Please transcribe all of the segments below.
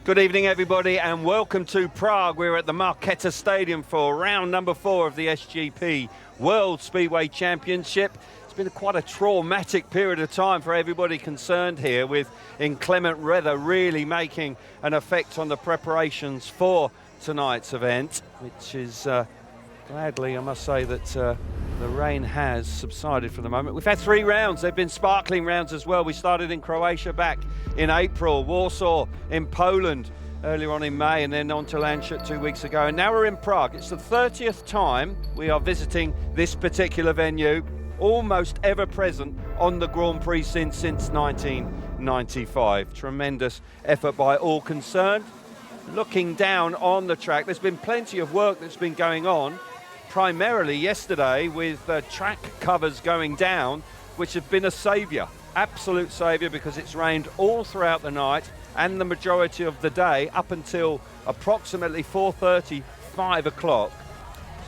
Good evening, everybody, and welcome to Prague. We're at the Markéta Stadium for round number 4 of the SGP World Speedway Championship. It's been quite a traumatic period of time for everybody concerned here, with inclement weather really making an effect on the preparations for tonight's event, which is gladly, I must say, that the rain has subsided for the moment. We've had 3 rounds. They've been sparkling rounds as well. We started in Croatia back in April, Warsaw in Poland earlier on in May, and then on to Landshut 2 weeks ago. And now we're in Prague. It's the 30th time we are visiting this particular venue, almost ever present on the Grand Prix since 1995. Tremendous effort by all concerned. Looking down on the track, there's been plenty of work that's been going on, primarily yesterday with track covers going down, which have been a saviour, absolute saviour, because it's rained all throughout the night and the majority of the day up until approximately 4:30, 5 o'clock.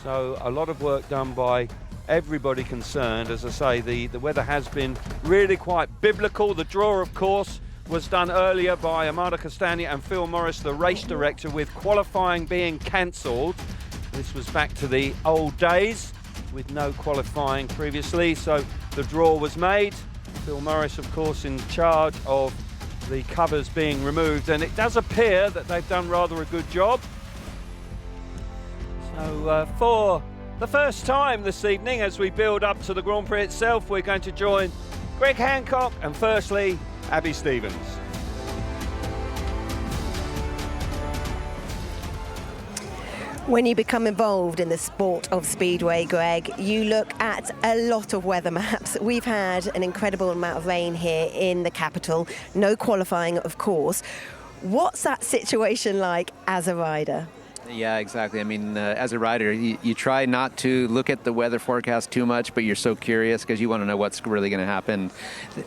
So a lot of work done by everybody concerned. As I say, the weather has been really quite biblical. The draw, of course, was done earlier by Amanda Castagna and Phil Morris, the race director, with qualifying being cancelled. This was back to the old days with no qualifying previously, so the draw was made. Phil Morris, of course, in charge of the covers being removed, and it does appear that they've done rather a good job. So for the first time this evening, as we build up to the Grand Prix itself, we're going to join Greg Hancock and firstly Abby Stevens. When you become involved in the sport of speedway, Greg, you look at a lot of weather maps. We've had an incredible amount of rain here in the capital, no qualifying, of course. What's that situation like as a rider? Yeah, exactly. I mean, as a rider, you try not to look at the weather forecast too much, but you're so curious because you want to know what's really going to happen.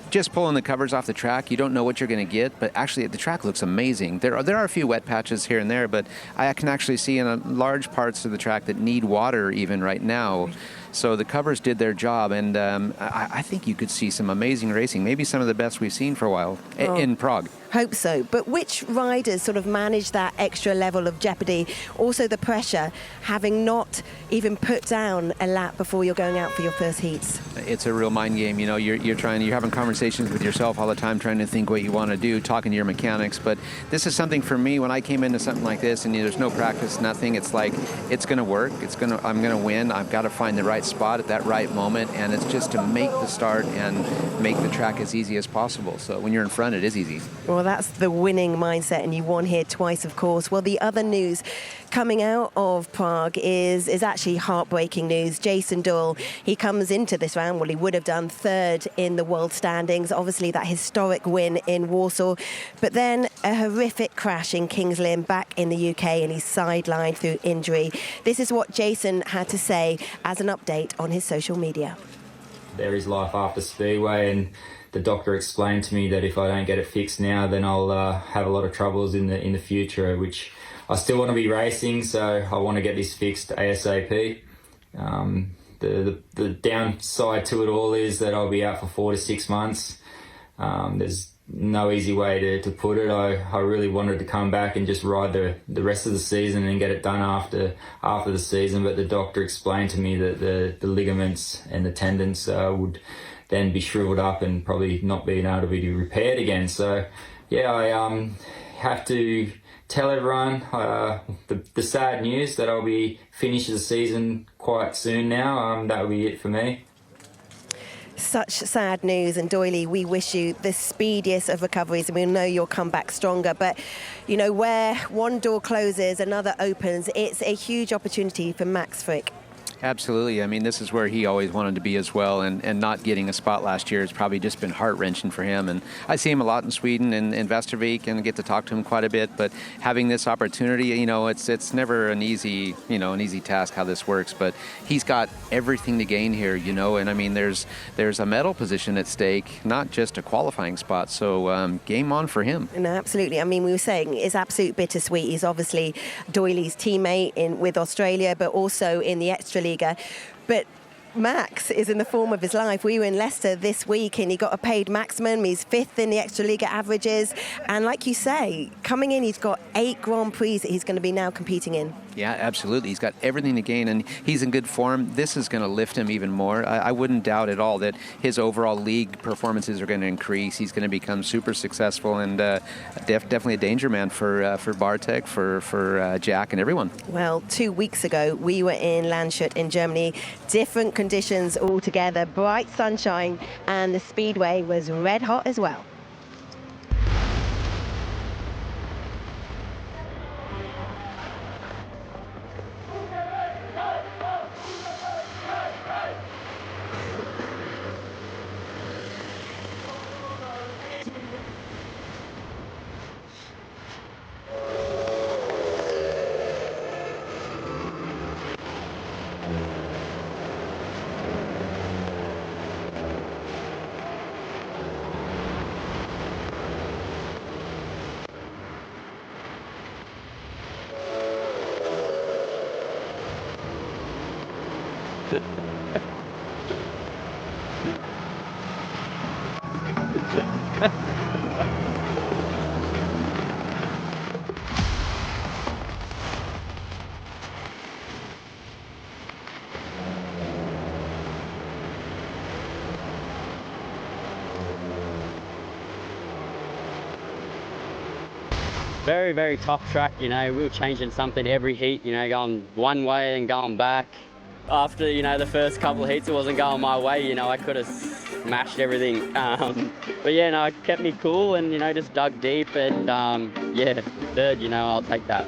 Just pulling the covers off the track, you don't know what you're going to get, but actually the track looks amazing. There are a few wet patches here and there, but I can actually see in large parts of the track that need water even right now. So the covers did their job, and I think you could see some amazing racing, maybe some of the best we've seen for a while in Prague. Hope so. But which riders sort of manage that extra level of jeopardy, also the pressure, having not even put down a lap before you're going out for your first heats? It's a real mind game. You know, you're having conversations with yourself all the time, trying to think what you want to do, talking to your mechanics. But this is something for me, when I came into something like this and there's no practice, nothing, it's like, it's going to work. I'm going to win. I've got to find the right spot at that right moment, and it's just to make the start and make the track as easy as possible. So when you're in front, it is easy. Well, that's the winning mindset, and you won here twice, of course. Well, the other news coming out of Prague is actually heartbreaking news. Jason Doyle, he comes into this round, well, he would have done 3rd in the world standings, obviously that historic win in Warsaw, but then a horrific crash in Kings Lynn back in the UK, and he's sidelined through injury. This is what Jason had to say as an update on his social media. There is life after Speedway, and the doctor explained to me that if I don't get it fixed now, then I'll have a lot of troubles in the future, which I still want to be racing, so I want to get this fixed ASAP. The downside to it all is that I'll be out for 4 to 6 months. There's no easy way to put it. I really wanted to come back and just ride the rest of the season and get it done after the season, but the doctor explained to me that the ligaments and the tendons would then be shriveled up and probably not being able to be repaired again. So yeah, I have to tell everyone the sad news that I'll be finishing the season quite soon now. That will be it for me. Such sad news, and Doyley, we wish you the speediest of recoveries, and we know you'll come back stronger. But, you know, where one door closes, another opens. It's a huge opportunity for Max Frick. Absolutely. I mean, this is where he always wanted to be as well, and not getting a spot last year has probably just been heart-wrenching for him. And I see him a lot in Sweden and in Västervik and get to talk to him quite a bit, but having this opportunity, you know, it's never an easy task how this works, but he's got everything to gain here, you know, and I mean, there's a medal position at stake, not just a qualifying spot, so game on for him. No, absolutely. I mean, we were saying it's absolute bittersweet. He's obviously Doyley's teammate with Australia, but also in the Extra Liga. But Max is in the form of his life. We were in Leicester this week and he got a paid maximum. He's 5th in the Extraliga averages. And like you say, coming in, he's got 8 Grand Prix that he's going to be now competing in. Yeah, absolutely. He's got everything to gain, and he's in good form. This is going to lift him even more. I wouldn't doubt at all that his overall league performances are going to increase. He's going to become super successful, and definitely a danger man for Bartek, for Jack, and everyone. Well, 2 weeks ago, we were in Landshut in Germany. Different conditions altogether, bright sunshine, and the Speedway was red hot as well. Very, very tough track, you know. We were changing something every heat, you know, going one way and going back. After, you know, the first couple of heats, it wasn't going my way, you know, I could have smashed everything. But yeah, no, it kept me cool and, you know, just dug deep and, yeah, 3rd, you know, I'll take that.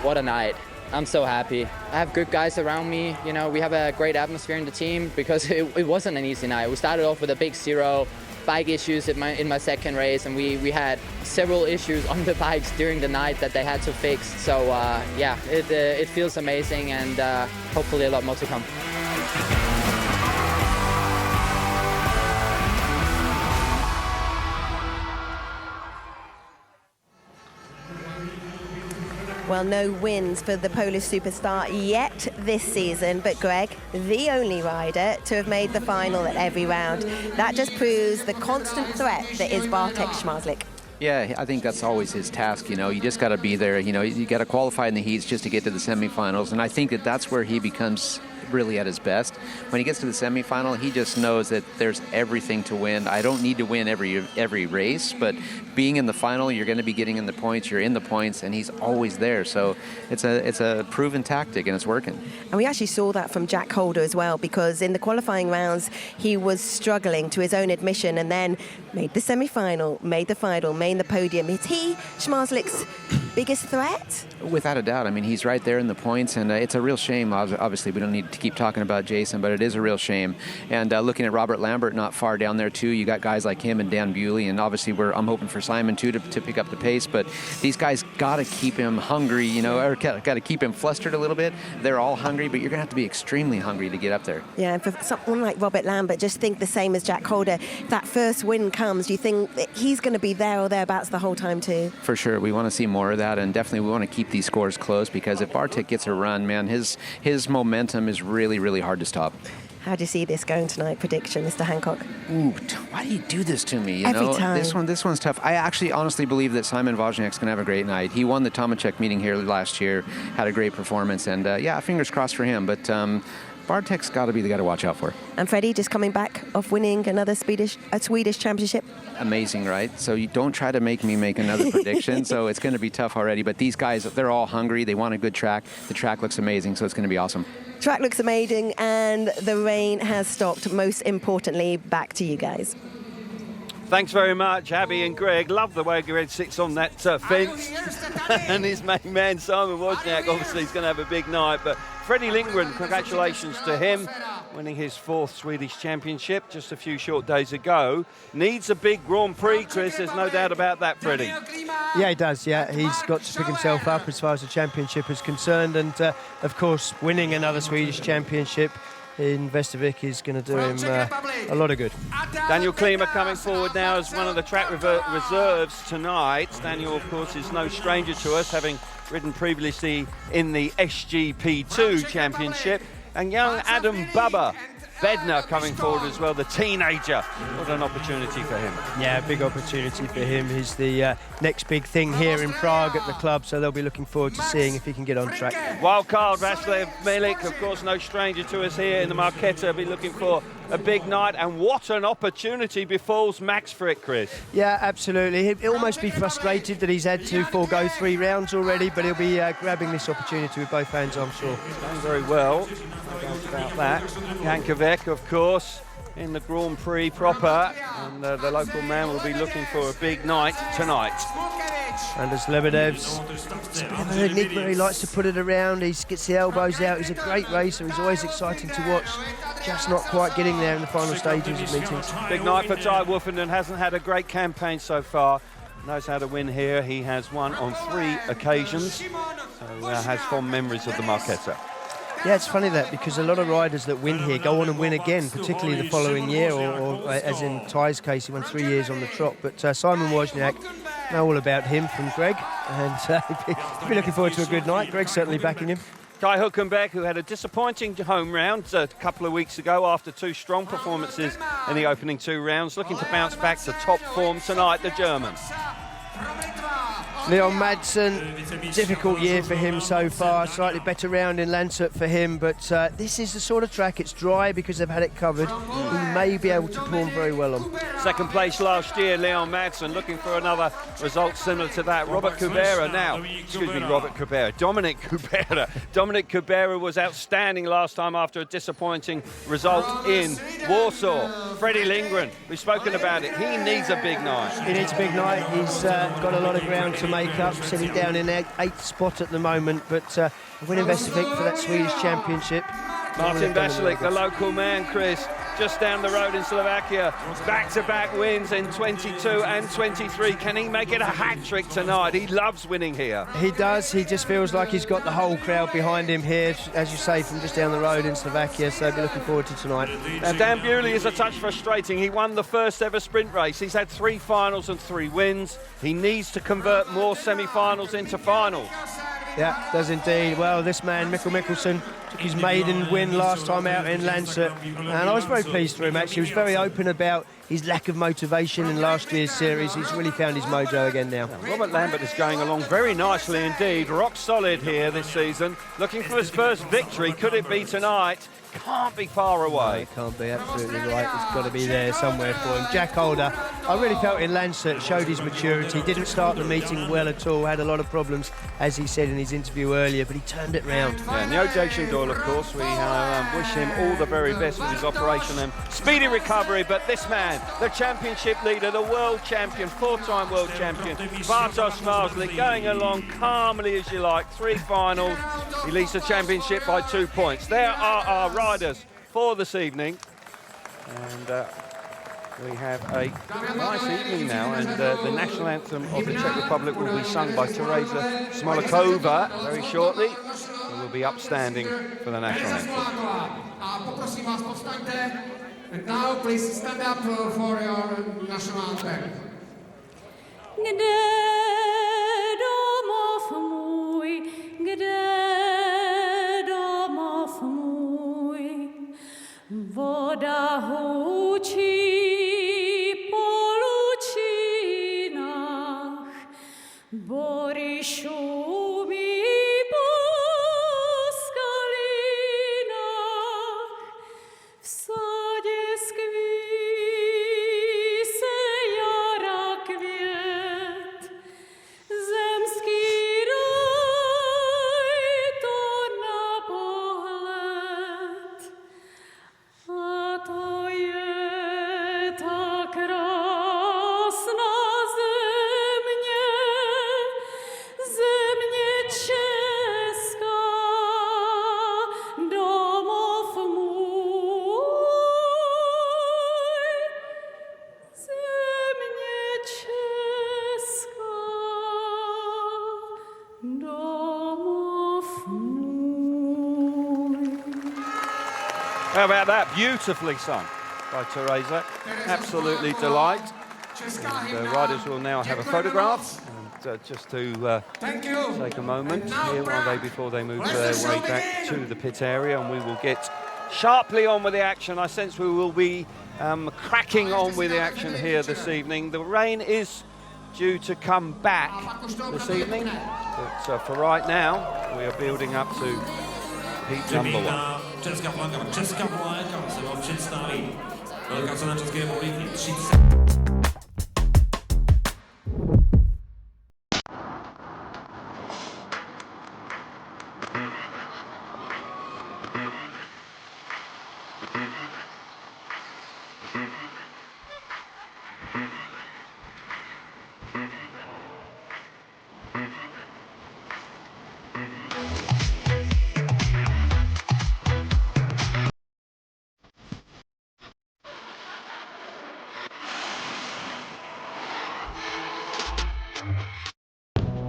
What a night. I'm so happy. I have good guys around me. You know, we have a great atmosphere in the team because it wasn't an easy night. We started off with a big 0, bike issues in my second race, and we had several issues on the bikes during the night that they had to fix. So yeah, it feels amazing, and hopefully a lot more to come. Well, no wins for the Polish superstar yet this season, but Greg, the only rider to have made the final at every round. That just proves the constant threat that is Bartosz Zmarzlik. Yeah, I think that's always his task, you know. You just got to be there, you know. You got to qualify in the heats just to get to the semifinals, and I think that's where he becomes really at his best. When he gets to the semifinal, he just knows that there's everything to win. I don't need to win every race, but being in the final, you're going to be getting in the points. You're in the points, and he's always there. So it's a proven tactic, and it's working. And we actually saw that from Jack Holder as well, because in the qualifying rounds, he was struggling to his own admission, and then made the semi-final, made the final, made the podium. Is he Zmarzlik's biggest threat? Without a doubt. I mean, he's right there in the points, and it's a real shame. Obviously, we don't need to keep talking about Jason, but it is a real shame. And looking at Robert Lambert not far down there, too, you got guys like him and Dan Bewley, and obviously I'm hoping for Simon, too, to pick up the pace. But these guys got to keep him hungry, you know, or got to keep him flustered a little bit. They're all hungry, but you're going to have to be extremely hungry to get up there. Yeah, and for someone like Robert Lambert, just think the same as Jack Holder. If that first win comes, do you think that he's going to be there or thereabouts the whole time, too? For sure. We want to see more of that, and definitely we want to keep these scores close, because if Bartek gets a run, man, his momentum is really, really hard to stop. How do you see this going tonight? Prediction, Mr. Hancock? Ooh, why do you do this to me? Every time. This one's tough. I actually honestly believe that Simon Wozniak's going to have a great night. He won the Tomacek meeting here last year, had a great performance, and yeah, fingers crossed for him. But Bartek's got to be the guy to watch out for. And Freddie just coming back off winning another Swedish championship. Amazing, right? So you don't try to make me make another prediction. So it's going to be tough already. But these guys, they're all hungry. They want a good track. The track looks amazing, so it's going to be awesome. Track looks amazing, and the rain has stopped. Most importantly, back to you guys. Thanks very much, Abby and Greg. Love the way Greg sits on that fence. And his main man, Simon Wozniak, obviously is going to have a big night. But Freddie Lindgren, congratulations to him, winning his 4th Swedish Championship just a few short days ago. Needs a big Grand Prix, Chris, there's no doubt about that, Freddie. Yeah, he does, yeah. He's got to pick himself up as far as the championship is concerned. And, of course, winning another Swedish Championship in Västervik is going to do him a lot of good. Daniel Klima coming forward now as one of the track reserves tonight. Daniel, of course, is no stranger to us, having ridden previously in the SGP2 Championship. And young Adam Bubba Bednar coming forward as well, the teenager. What an opportunity for him. Yeah, big opportunity for him. He's the next big thing here in Prague at the club, so they'll be looking forward to seeing if he can get on track. Wildcard Václav Milik, of course, no stranger to us here in the Marketa, be looking for a big night, and what an opportunity befalls Max Frick, Chris. Yeah, absolutely. He'll almost be frustrated that he's had to forego 3 rounds already, but he'll be grabbing this opportunity with both hands, I'm sure. He's going very well, no doubt about that. Jankovic, of course, in the Grand Prix proper, and the local man will be looking for a big night tonight. Anders Lebedev's an enigma. He likes to put it around. He gets the elbows out. He's a great racer. He's always exciting to watch. Just not quite getting there in the final stages of meetings. Big night for Ty Wolfenden. Hasn't had a great campaign so far. Knows how to win here. He has won on 3 occasions. So has fond memories of the Marketa. Yeah, it's funny that, because a lot of riders that win here go on and win again, particularly the following year, or as in Ty's case, he won 3 years on the trot. But Simon Wozniak, know all about him from Greg, and he'll be looking forward to a good night. Greg's certainly backing him. Kai Hülkenberg, who had a disappointing home round a couple of weeks ago after 2 strong performances in the opening 2 rounds, looking to bounce back to top form tonight, the German. Leon Madsen, difficult year for him so far. Slightly better round in Landshut for him, but this is the sort of track, it's dry because they've had it covered. He may be able to perform very well on. Second place last year, Leon Madsen, looking for another result similar to that. Robert Kubera now, Dominic Kubera. Dominic Kubera was outstanding last time after a disappointing result in Warsaw. Freddie Lindgren, we've spoken about it, he needs a big night. He needs a big night. He's got a lot of ground to make up, sitting down in 8th spot at the moment, but winning Västervik for that Swedish Championship. Martin Václav, the local man, Chris, just down the road in Slovakia. Back-to-back wins in 22 and 23. Can he make it a hat-trick tonight? He loves winning here. He does. He just feels like he's got the whole crowd behind him here, as you say, from just down the road in Slovakia, so be looking forward to tonight. Now, Dan Bewley is a touch frustrating. He won the first ever sprint race. He's had 3 finals and 3 wins. He needs to convert more semi-finals into finals. Yeah, does indeed. Well, this man, Mikkel Mikkelsen, took his maiden win last time out in Landshut, and I was very pleased for him, actually. He was very open about his lack of motivation in last year's series. He's really found his mojo again now. Robert Lambert is going along very nicely indeed. Rock solid here this season. Looking for his first victory. Could it be tonight? Can't be far away. No, can't be, absolutely right. It's got to be there somewhere for him. Jack Holder, I really felt in Landshut, showed his maturity. Didn't start the meeting well at all. Had a lot of problems, as he said in his interview earlier, but he turned it round. Yeah, Njo Jackson-Doyle, of course, we wish him all the very best with his operation and speedy recovery. But this man, the championship leader, the world champion, 4-time world champion, Bartosz Zmarzlik, going along calmly as you like. 3 finals. He leads the championship by 2 points. There are our riders for this evening, and we have a nice evening now, and the national anthem of the Czech Republic will be sung by Teresa Smolakova very shortly, who will be upstanding for the national anthem. And now please stand up for your national anthem. Kde domov můj, voda hučí po lučinách, bory šumí po skalinách, v sadě skví se jara květ, zemský raj to na pohled. A to je How about that? Beautifully sung by Teresa. Absolutely delight. The riders will now have a photograph. And just to take a moment here before they move their way back to the pit area, and we will get sharply on with the action. I sense we will be cracking on with the action here this evening. The rain is due to come back this evening, but for right now, we are building up to heat number 1. Česká vlajka se vám představí. Velká cena České republiky 30.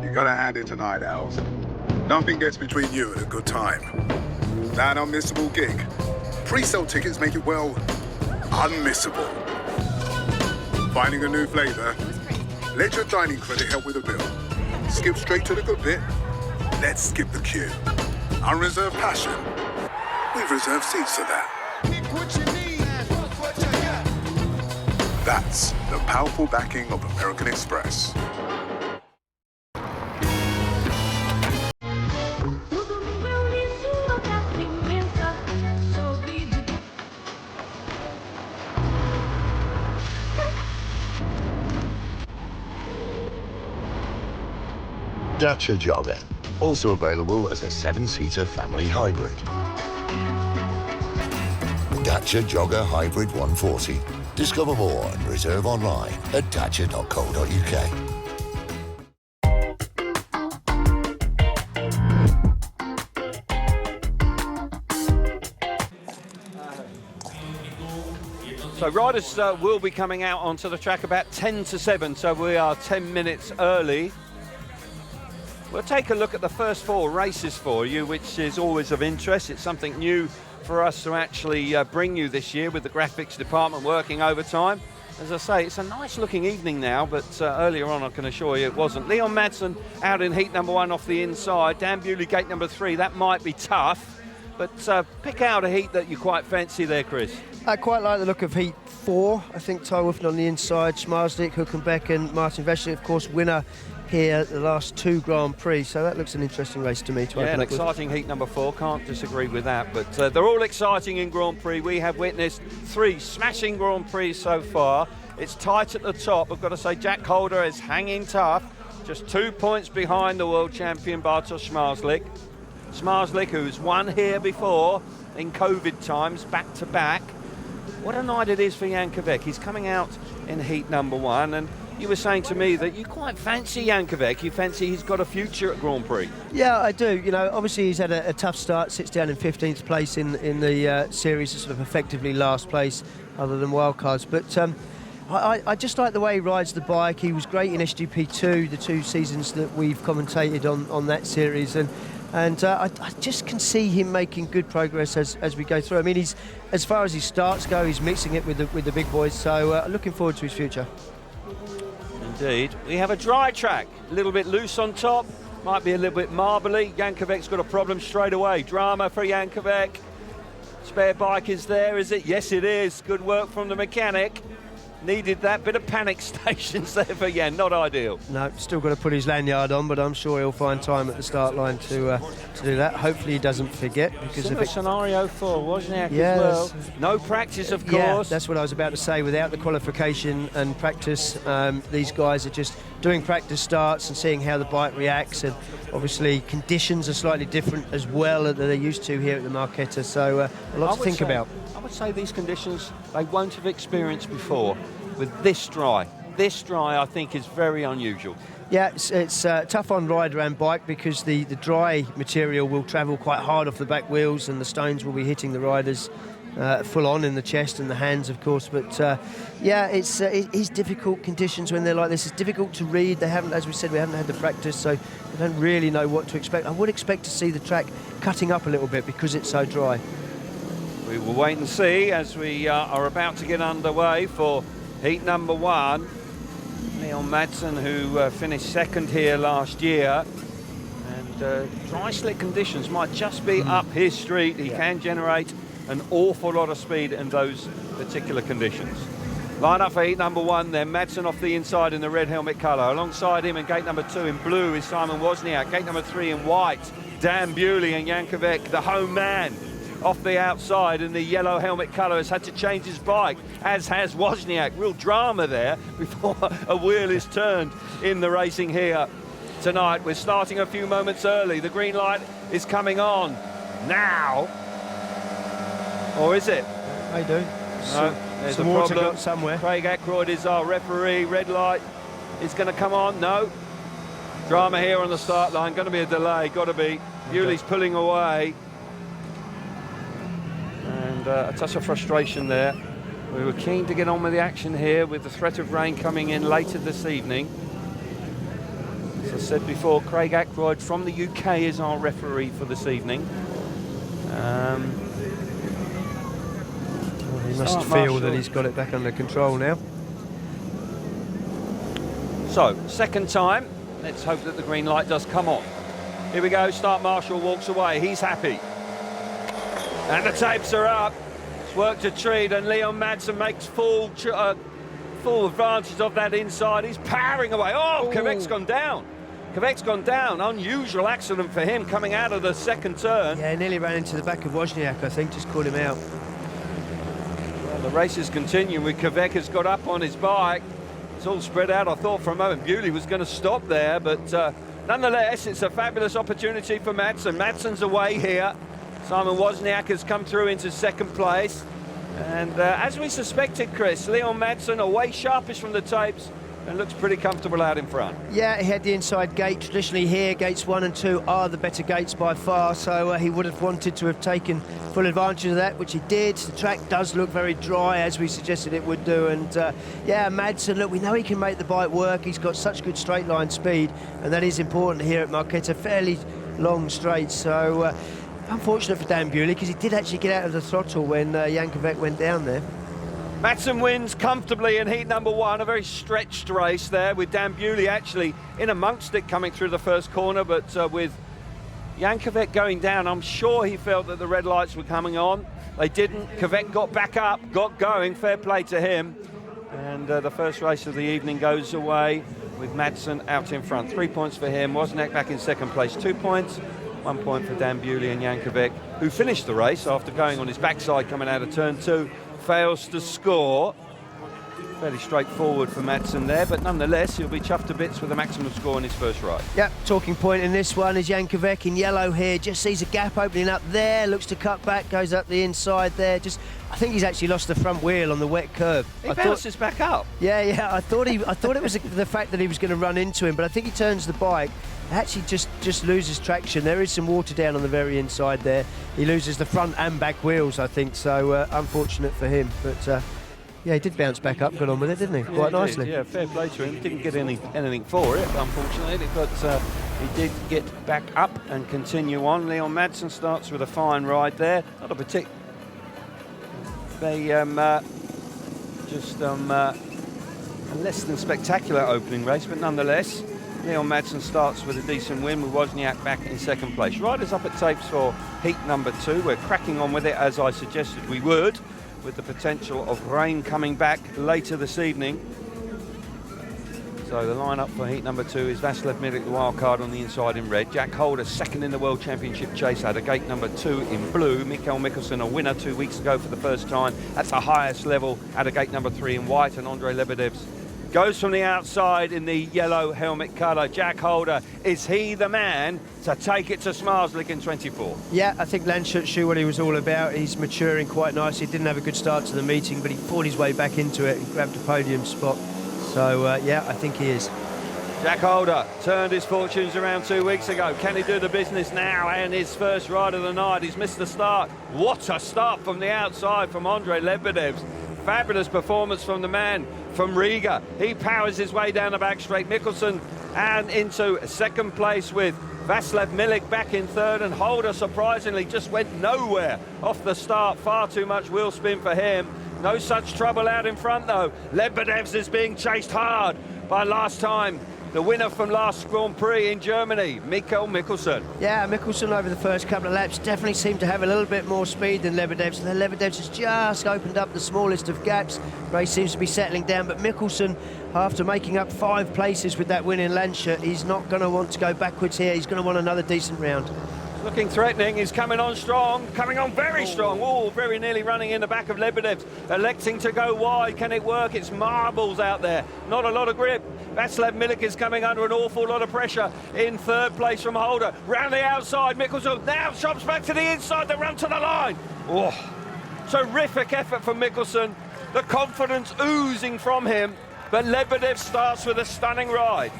You gotta hand it tonight, Els. Nothing gets between you and a good time. That unmissable gig. Pre-sale tickets make it, well, unmissable. Finding a new flavour? Let your dining credit help with the bill. Skip straight to the good bit? Let's skip the queue. Unreserved passion? We've reserved seats for that. That's the powerful backing of American Express. Dacia Jogger, also available as a 7-seater family hybrid. Dacia Jogger Hybrid 140. Discover more and reserve online at dacia.co.uk. So riders will be coming out onto the track about 10 to 7, so we are 10 minutes early. We'll take a look at the first 4 races for you, which is always of interest. It's something new for us to actually bring you this year with the graphics department working overtime. As I say, it's a nice looking evening now, but earlier on I can assure you it wasn't. Leon Madsen out in heat number 1 off the inside. Dan Bewley gate number 3, that might be tough, but pick out a heat that you quite fancy there, Chris. I quite like the look of heat 4. I think Ty Wolfen on the inside, Zmarzlik, Hülkenberg and Martin Vesely, of course, winner here the last 2 Grand Prix, so that looks an interesting race to me to open an up with. Exciting heat number 4, can't disagree with that, but they're all exciting in Grand Prix. We have witnessed 3 smashing Grand Prix so far. It's tight at the top. I've got to say Jack Holder is hanging tough, just 2 points behind the world champion Bartosz Zmarzlik. Zmarzlik, who's won here before in COVID times, back to back. What a night it is for Jankovic. He's coming out in heat number 1, and you were saying to me that you quite fancy Jankovic. You fancy he's got a future at Grand Prix. Yeah, I do. You know, obviously he's had a tough start, sits down in 15th place in the series, sort of effectively last place other than wildcards. But I just like the way he rides the bike. He was great in SGP2, the 2 seasons that we've commentated on that series. And I just can see him making good progress as we go through. I mean, he's, as far as his starts go, he's mixing it with the big boys. So looking forward to his future. Indeed. We have a dry track, a little bit loose on top, might be a little bit marbly. Jankovic's got a problem straight away. Drama for Jankovic. Spare bike is there, is it? Yes, it is. Good work from the mechanic. Needed that bit of panic stations there for Jan, not ideal. No, still got to put his lanyard on, but I'm sure he'll find time at the start line to do that. Hopefully he doesn't forget. Because similar scenario for Wozniak as well. No practice, of course. Yeah, that's what I was about to say. Without the qualification and practice, these guys are just doing practice starts and seeing how the bike reacts, and obviously conditions are slightly different as well that they're used to here at the Marquetta, so a lot to think about. I would say these conditions they won't have experienced before. With this dry, I think is very unusual. Yeah, it's tough on rider and bike because the dry material will travel quite hard off the back wheels, and the stones will be hitting the riders full on in the chest and the hands, of course. But yeah, it's difficult conditions when they're like this. It's difficult to read. They haven't, as we said, we haven't had the practice, so we don't really know what to expect. I would expect to see the track cutting up a little bit because it's so dry. We will wait and see as we are about to get underway for heat number 1. Leon Madsen, who finished second here last year, and dry slick conditions might just be up his street. He can generate an awful lot of speed in those particular conditions. Line up for heat number 1 then. Madsen off the inside in the red helmet colour. Alongside him in gate number 2 in blue is Simon Wozniak. Gate number 3 in white, Dan Bewley, and Jankovic, the home man, off the outside in the yellow helmet colour, has had to change his bike, as has Wozniak. Real drama there before a wheel is turned in the racing here tonight. We're starting a few moments early. The green light is coming on now. Or is it? I do. No, there's some a water problem got somewhere. Craig Ackroyd is our referee. Red light is going to come on. No. Drama here on the start line. Going to be a delay. Got to be. Bewley's pulling away. And a touch of frustration there. We were keen to get on with the action here with the threat of rain coming in later this evening. As I said before, Craig Ackroyd from the UK is our referee for this evening. He must feel that he's got it back under control now. So, second time. Let's hope that the green light does come on. Here we go. Start Marshall walks away. He's happy. And the tapes are up. It's worked a treat, and Leon Madsen makes full advantage of that inside. He's powering away. Oh, Kvek's gone down. Kvek's gone down. Unusual accident for him coming out of the second turn. Yeah, he nearly ran into the back of Wozniak, I think, just caught him out. Well, the race is continuing with Kvek has got up on his bike. It's all spread out. I thought for a moment Bewley was going to stop there, but nonetheless, it's a fabulous opportunity for Madsen. Madsen's away here. Simon Wozniak has come through into second place. And as we suspected, Chris, Leon Madsen away sharpish from the tapes and looks pretty comfortable out in front. Yeah, he had the inside gate. Traditionally here, gates 1 and 2 are the better gates by far, so he would have wanted to have taken full advantage of that, which he did. The track does look very dry, as we suggested it would do, and yeah, Madsen, look, we know he can make the bike work. He's got such good straight line speed, and that is important here at Marquetta. Fairly long straight, so unfortunate for Dan Bewley, because he did actually get out of the throttle when Jankovic went down there. Madsen wins comfortably in heat number 1, a very stretched race there with Dan Bewley actually in amongst it coming through the first corner, but with Jankovic going down, I'm sure he felt that the red lights were coming on. They didn't. Kvek got back up, got going, fair play to him. And the first race of the evening goes away with Madsen out in front. 3 points for him, Wozniak back in second place, 2 points. 1 point for Dan Bewley, and Jankovic, who finished the race after going on his backside coming out of turn 2, fails to score. Fairly straightforward for Madsen there, but nonetheless he'll be chuffed to bits with a maximum score in his first ride. Yep, talking point in this one is Jankovic in yellow here, just sees a gap opening up there, looks to cut back, goes up the inside there. I think he's actually lost the front wheel on the wet curb. He bounces back up. Yeah, I thought it was the fact that he was going to run into him, but I think he turns the bike, actually just loses traction. There is some water down on the very inside there. He loses the front and back wheels, I think, so unfortunate for him, but yeah, he did bounce back up, got on with it, didn't he? Yeah, Quite he nicely. did. Yeah, fair play to him. Didn't get anything for it, unfortunately, but he did get back up and continue on. Leon Madsen starts with a fine ride there. Not a particular... a less than spectacular opening race, but nonetheless, Leon Madsen starts with a decent win with Wozniak back in second place. Riders up at tapes for heat number 2. We're cracking on with it as I suggested we would, with the potential of rain coming back later this evening. So the lineup for heat number 2 is Vasilev Milik, the wild card on the inside in red. Jack Holder, second in the World Championship chase out of gate number 2 in blue. Mikael Mikkelsen, a winner 2 weeks ago for the first time. That's the highest level out of gate number 3 in white. And Andrei Lebedev's goes from the outside in the yellow helmet colour. Jack Holder, is he the man to take it to Zmarzlik in 24? Yeah, I think Landshut knew what he was all about. He's maturing quite nicely. He didn't have a good start to the meeting, but he fought his way back into it and grabbed a podium spot. So, yeah, I think he is. Jack Holder turned his fortunes around 2 weeks ago. Can he do the business now? And his first ride of the night, he's missed the start. What a start from the outside from Andrei Lebedev. Fabulous performance from the man from Riga. He powers his way down the back straight. Mikkelsen and into second place with Václav Milik back in third, and Holder surprisingly just went nowhere off the start. Far too much wheel spin for him. No such trouble out in front though. Lebedevs is being chased hard by last time the winner from last Grand Prix in Germany, Mikkel Mikkelsen. Yeah, Mikkelsen over the first couple of laps definitely seemed to have a little bit more speed than Lebedevs. And then Lebedevs has just opened up the smallest of gaps. Race seems to be settling down, but Mikkelsen, after making up 5 places with that win in Lancia, he's not going to want to go backwards here. He's going to want another decent round. Looking threatening, he's coming on strong, coming on very strong. Oh, very nearly running in the back of Lebedevs, electing to go wide. Can it work? It's marbles out there, not a lot of grip. Václav Milik is coming under an awful lot of pressure in third place from Holder. Round the outside, Mikkelsen now chops back to the inside, the run to the line. Oh, terrific effort from Mikkelsen. The confidence oozing from him, but Lebedev starts with a stunning ride.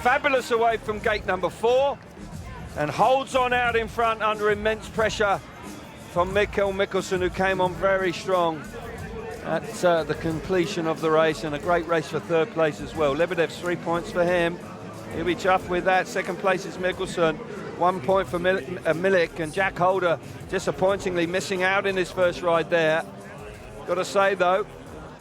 Fabulous away from gate number 4. And holds on out in front under immense pressure from Mikkel Mikkelsen, who came on very strong at the completion of the race, and a great race for third place as well. Lebedev's 3 points for him. He'll be chuffed with that. Second place is Mikkelsen. 1 point for Milik, and Jack Holder disappointingly missing out in his first ride there. Got to say though,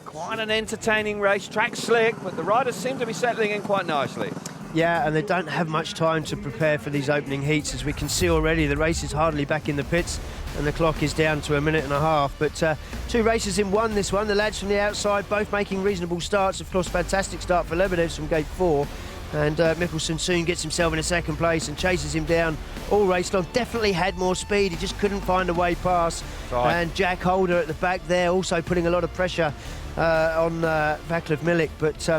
quite an entertaining race. Track slick, but the riders seem to be settling in quite nicely. Yeah, and they don't have much time to prepare for these opening heats. As we can see already, the race is hardly back in the pits and the clock is down to 1.5 minutes. But 2 races in one, this one. The lads from the outside both making reasonable starts. Of course, fantastic start for Lebedevs from gate 4. And Mikkelsen soon gets himself in a second place and chases him down all race long. Definitely had more speed, he just couldn't find a way past. Right. And Jack Holder at the back there also putting a lot of pressure on Václav Milik, but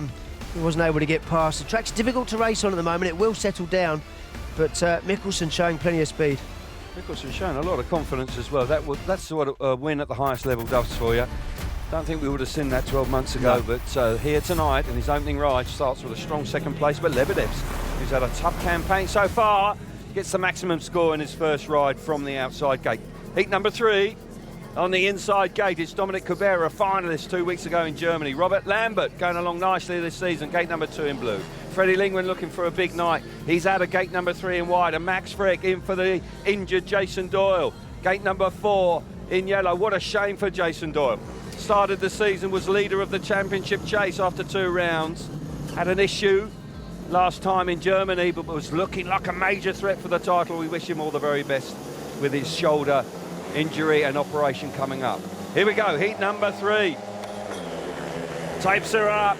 he wasn't able to get past. The track's difficult to race on at the moment. It will settle down, but Mikkelsen showing plenty of speed. Mikkelsen showing a lot of confidence as well. That's what a win at the highest level does for you. Don't think we would have seen that 12 months ago, no. But here tonight, and his opening ride starts with a strong second place. But Lebedevs, who's had a tough campaign so far, gets the maximum score in his first ride from the outside gate. Heat number 3. On the inside gate, it's Dominic Kubera, finalist 2 weeks ago in Germany. Robert Lambert going along nicely this season, gate number 2 in blue. Freddie Lingman looking for a big night. He's out of gate number 3 in white. And Max Frick in for the injured Jason Doyle. Gate number 4 in yellow. What a shame for Jason Doyle. Started the season, was leader of the championship chase after 2 rounds. Had an issue last time in Germany, but was looking like a major threat for the title. We wish him all the very best with his shoulder injury and operation coming up. Here we go, heat number 3. Tapes are up.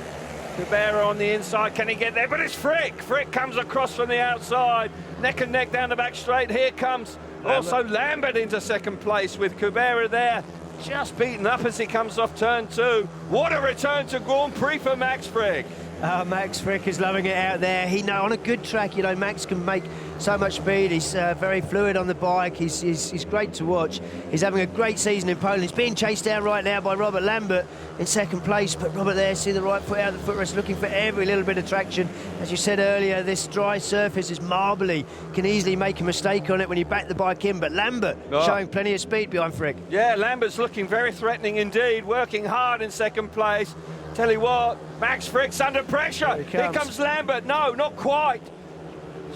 Kubera on the inside, can he get there? But it's Frick. Frick comes across from the outside, neck and neck down the back straight. Here comes also Lambert into second place with Kubera there, just beaten up as he comes off turn 2. What a return to Grand Prix for Max Frick. Max Frick is loving it out there. On a good track, Max can make so much speed. He's very fluid on the bike. He's great to watch. He's having a great season in Poland. He's being chased down right now by Robert Lambert in second place, but Robert there, see the right foot out of the footrest, looking for every little bit of traction. As you said earlier, this dry surface is marbly. Can easily make a mistake on it when you back the bike in, but Lambert showing plenty of speed behind Frick. Yeah, Lambert's looking very threatening indeed, working hard in second place. Tell you what, Max Frick's under pressure. Here comes Lambert. No, not quite.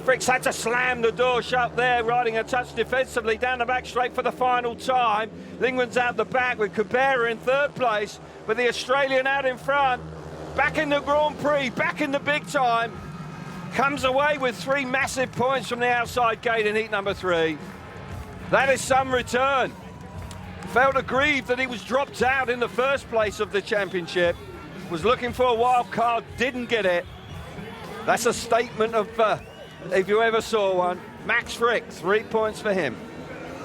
Frick's had to slam the door shut there, riding a touch defensively down the back straight for the final time. Lingman's out the back with Kubera in third place, with the Australian out in front. Back in the Grand Prix, back in the big time. Comes away with 3 massive points from the outside gate in heat number 3. That is some return. Felt aggrieved that he was dropped out in the first place of the championship. Was looking for a wild card, didn't get it. That's a statement of, if you ever saw one. Max Frick, 3 points for him.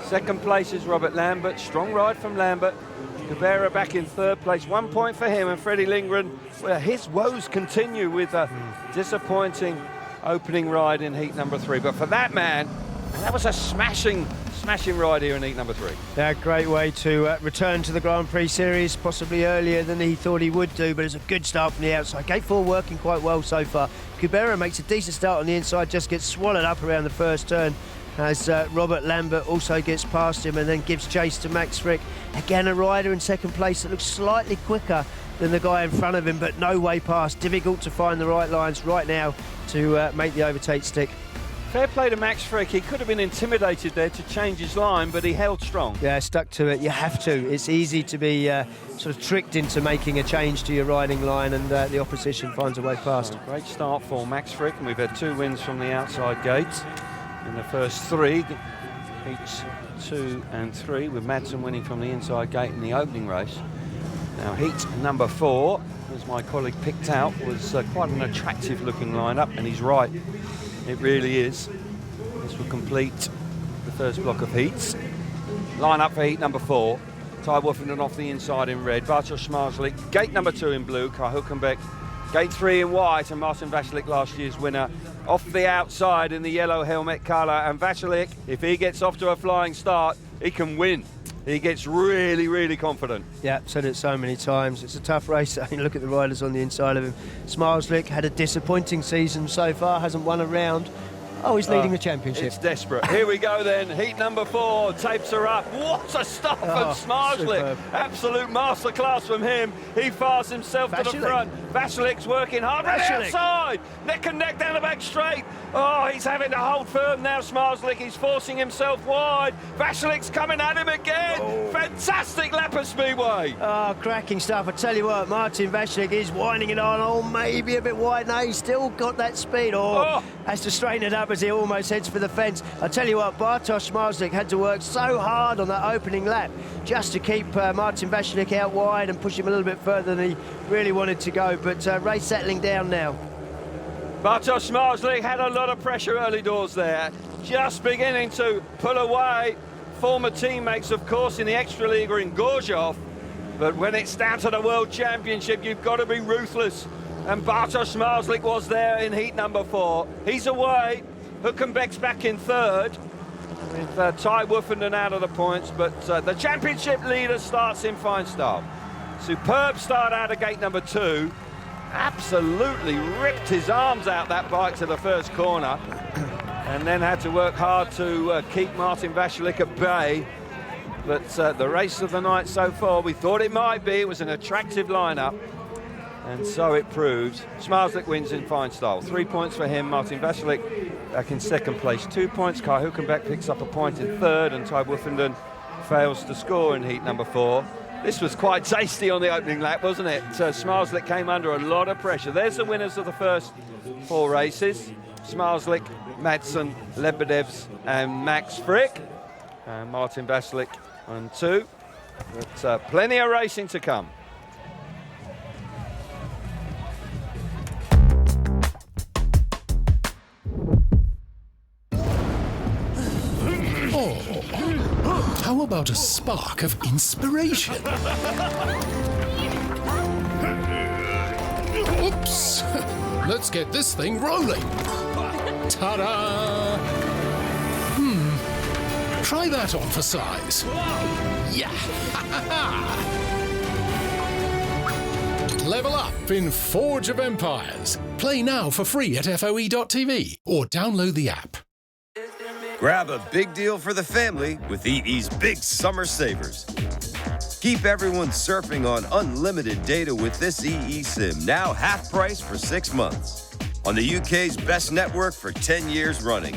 Second place is Robert Lambert. Strong ride from Lambert. Kubera back in third place. 1 point for him. And Freddie Lindgren, well, his woes continue with a disappointing opening ride in heat number 3. But for that man, that was a smashing ride here in heat number 3. Yeah, great way to return to the Grand Prix series, possibly earlier than he thought he would do, but it's a good start from the outside. Gate 4 working quite well so far. Kubera makes a decent start on the inside, just gets swallowed up around the first turn as Robert Lambert also gets past him and then gives chase to Max Frick. Again, a rider in second place that looks slightly quicker than the guy in front of him, but no way past. Difficult to find the right lines right now to make the overtake stick. Fair play to Max Frick. He could have been intimidated there to change his line, but he held strong. Yeah, stuck to it. You have to. It's easy to be sort of tricked into making a change to your riding line, and the opposition finds a way past. Great start for Max Frick, and we've had 2 wins from the outside gates in the first 3. Heats 2 and 3, with Madsen winning from the inside gate in the opening race. Now heat number 4, as my colleague picked out, was quite an attractive looking lineup, and he's right. It really is. This will complete the first block of heats. Line up for heat number 4. Ty Woofenden off the inside in red. Bartosz Zmarzlik, gate number 2 in blue. Kai Hulkenbeck, gate 3 in white. And Martin Vaculek, last year's winner, off the outside in the yellow helmet colour. And Vaculek, if he gets off to a flying start, he can win. He gets really, really confident. Yeah, said it so many times. It's a tough race. I mean, look at the riders on the inside of him. Zmarzlik had a disappointing season so far, hasn't won a round. Oh, he's leading the championship. It's desperate. Here we go then. Heat number 4. Tapes are up. What a start from Zmarzlik. Superb. Absolute masterclass from him. He fires himself to the front. Vaculek's working hard right outside. Neck and neck down the back straight. Oh, he's having to hold firm now, Zmarzlik. He's forcing himself wide. Vaculek's coming at him again. Oh. Fantastic lap of Speedway. Oh, cracking stuff. I tell you what, Martin Vaculek is winding it on. Oh, maybe a bit wide. No, he's still got that speed. Oh, has to straighten it up as he almost heads for the fence. I tell you what, Bartosz Zmarzlik had to work so hard on that opening lap just to keep Martin Vaculek out wide and push him a little bit further than he really wanted to go. But race settling down now. Bartosz Zmarzlik had a lot of pressure early doors there, just beginning to pull away. Former teammates, of course, in the extra league are in Gorzów, but when it's down to the World Championship, you've got to be ruthless. And Bartosz Zmarzlik was there in heat number 4. He's away. Hulkenbeck's back in 3rd, with Ty Woofenden out of the points, but the championship leader starts in fine style. Superb start out of gate number 2. Absolutely ripped his arms out that bike to the first corner, and then had to work hard to keep Martin Vaculek at bay. But the race of the night so far, we thought it might be. It was an attractive lineup, and so it proved. Zmarzlik wins in fine style. 3 points for him. Martin Vaculek back in 2nd place, 2 points. Kai Hulkenbeck picks up a point in 3rd, and Ty Woofenden fails to score in heat number 4. This was quite tasty on the opening lap, wasn't it? Zmarzlik came under a lot of pressure. There's the winners of the first 4 races. Zmarzlik, Madsen, Lebedevs and Max Frick. And Martin Vaculek on 2. But plenty of racing to come. How about a spark of inspiration? Oops! Let's get this thing rolling. Ta-da! Try that on for size. Yeah! Level up in Forge of Empires. Play now for free at FOE.tv or download the app. Grab a big deal for the family with EE's Big Summer Savers. Keep everyone surfing on unlimited data with this EE SIM, now half price for 6 months. On the UK's best network for 10 years running.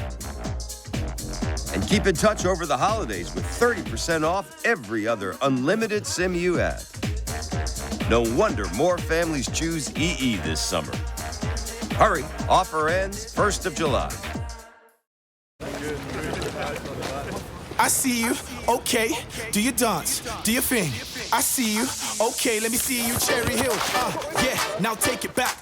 And keep in touch over the holidays with 30% off every other unlimited SIM you have. No wonder more families choose EE this summer. Hurry, offer ends 1st of July. I see you, okay, do your dance, do your thing. I see you, okay, let me see you, Cherry Hill. Yeah, now take it back,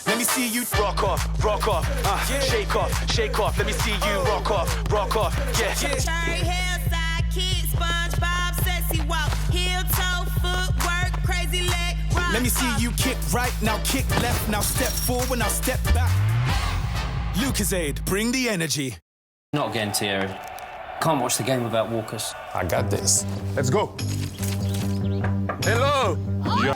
let me see you rock off, yeah. Shake off, let me see you rock off, yeah. Cherry Hill, sidekick, SpongeBob, sexy walk, heel toe, footwork, crazy leg rock. Let me see you kick right, now kick left, now step forward, now step back. Lucozade, bring the energy. Not again, Thierry. Can't watch the game without Walkers. I got this. Let's go. Hello. Yeah.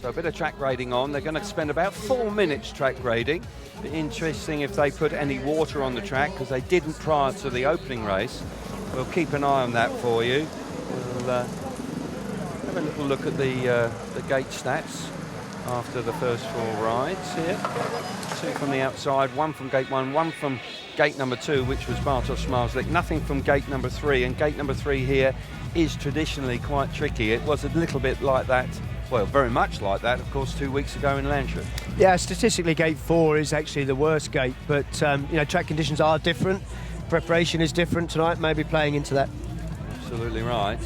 So a bit of track grading on. They're going to spend about 4 minutes track grading. Be interesting if they put any water on the track, because they didn't prior to the opening race. We'll keep an eye on that for you. We'll Have a little look at the gate stats after the first 4 rides here. 2 from the outside, 1 from gate 1, 1 from gate number 2, which was Bartosz Zmarzlik, nothing from gate number 3, and gate number 3 here is traditionally quite tricky. It was a little bit like that, well, very much like that, of course, 2 weeks ago in Landshut. Yeah, statistically gate 4 is actually the worst gate, but you know, track conditions are different. Preparation is different tonight, maybe playing into that. Absolutely right.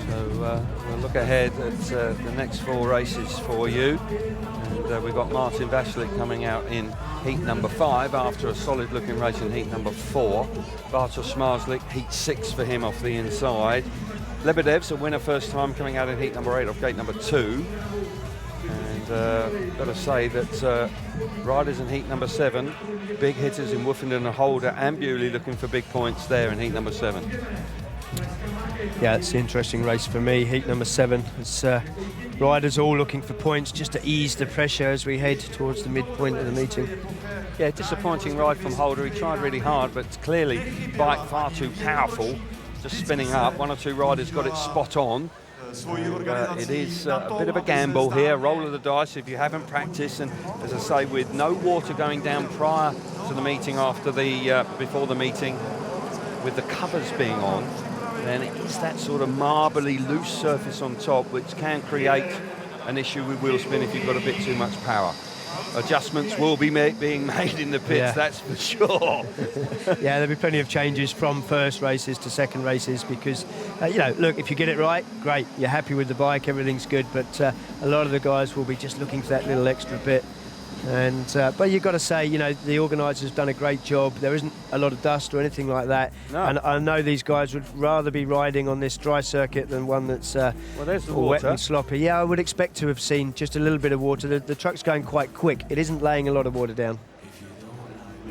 So we'll look ahead at the next 4 races for you. And we've got Martin Vashlik coming out in heat number 5 after a solid looking race in heat number 4. Bartosz Zmarzlik, heat 6 for him off the inside. Lebedev's a winner first time, coming out in heat number 8 off gate number 2. And got to say that riders in heat number 7, big hitters in Woofenden and Holder and Bewley looking for big points there in heat number 7. Yeah, it's an interesting race for me. Heat number 7. It's riders all looking for points just to ease the pressure as we head towards the midpoint of the meeting. Yeah, disappointing ride from Holder. He tried really hard, but clearly bike far too powerful, just spinning up. 1 or 2 riders got it spot on. It is a bit of a gamble here, roll of the dice if you haven't practiced, and as I say, with no water going down prior to the meeting, after the before the meeting, with the covers being on, then it is that sort of marbly loose surface on top which can create an issue with wheel spin if you've got a bit too much power. Adjustments will be being made in the pits, yeah. That's for sure. Yeah, there'll be plenty of changes from first races to second races because, you know, look, if you get it right, great. You're happy with the bike, everything's good, but a lot of the guys will be just looking for that little extra bit. And but you've got to say, you know, the organisers have done a great job. There isn't a lot of dust or anything like that. No. And I know these guys would rather be riding on this dry circuit than one that's well, there's the wet water. and sloppy. Yeah, I would expect to have seen just a little bit of water. The truck's going quite quick. It isn't laying a lot of water down.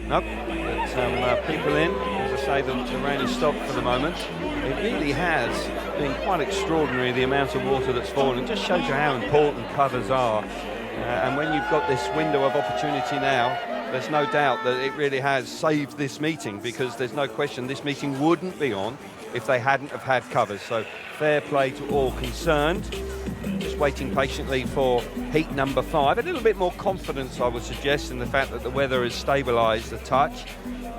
Nope, but some people in. As I say, the rain has stopped for the moment. It really has been quite extraordinary, the amount of water that's fallen. It just shows you how important covers are. And when you've got this window of opportunity now, there's no doubt that it really has saved this meeting, because there's no question this meeting wouldn't be on if they hadn't have had covers. So fair play to all concerned. Just waiting patiently for heat number 5. A little bit more confidence, I would suggest, in the fact that the weather has stabilised a touch,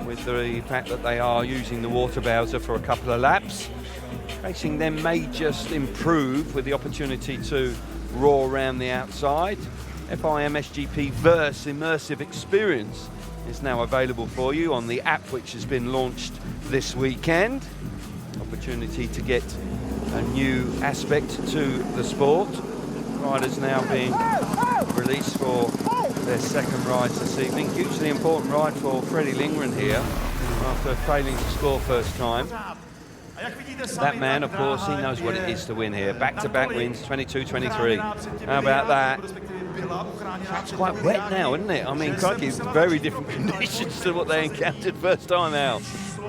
with the fact that they are using the water bowser for a couple of laps. Racing then may just improve with the opportunity to roar around the outside. FIM SGP Verse Immersive Experience is now available for you on the app, which has been launched this weekend. Opportunity to get a new aspect to the sport. Riders now being released for their second rides this evening. Hugely important ride for Freddie Lindgren here after failing to score first time. That man, of course, he knows what it is to win here. Back-to-back wins, 22-23. How about that? It's quite wet now, isn't it? I mean, crikey, it's very different conditions to what they encountered first time out.